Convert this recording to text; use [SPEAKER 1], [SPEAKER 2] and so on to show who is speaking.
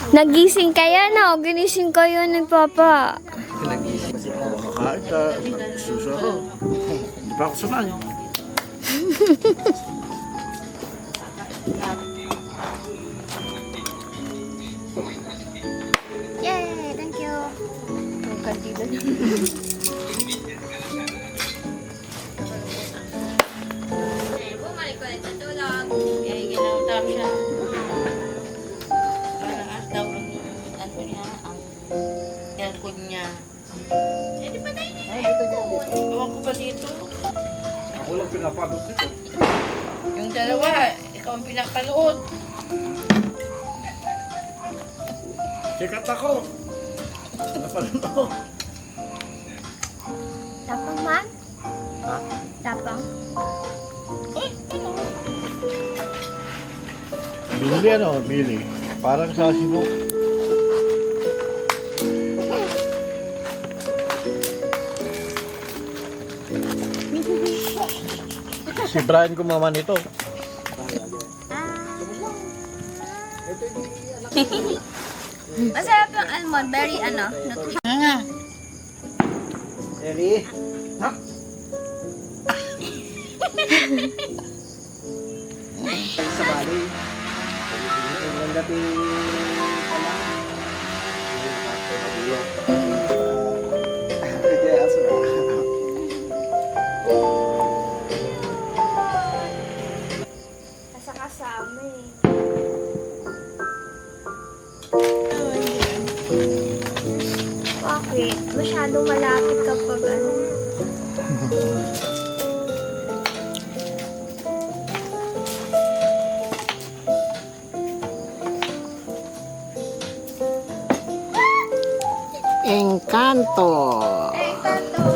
[SPEAKER 1] Nagising kaya na, ginising kayo ni Papa.
[SPEAKER 2] Nagising kasi ako makakain ka. Suso ako. Hindi pa ako sanay.
[SPEAKER 1] Yay! Thank you. Ang kandida niya. Bumalik ko ulit sa tulog.
[SPEAKER 3] Eh, ginawtap siya. Parang daw ang niya, ang aircon niya.
[SPEAKER 1] Eh, di pa tayo na
[SPEAKER 3] Ay, ito dyan. Ewan ko ba dito?
[SPEAKER 2] Ako lang pinapanood dito.
[SPEAKER 3] Yung dalawa, ikaw ang pinapanood.
[SPEAKER 2] Sikat ako. Napanood ako.
[SPEAKER 1] Tapang man?
[SPEAKER 2] Ha?
[SPEAKER 1] Tapang?
[SPEAKER 3] Ay, ano?
[SPEAKER 2] Bili ano? Bili. Parang sa Cebu. Si Brian kumaman ito.
[SPEAKER 1] Masarap yung almond. Very ano.
[SPEAKER 3] Nga.
[SPEAKER 2] Eri. Ha? Sa Bali. Ang dati pala. Kaya aso.
[SPEAKER 1] Nasa kasama eh. Bakit? Masyadong malapit kapag ano.
[SPEAKER 3] Encanto.
[SPEAKER 1] Eh, tato.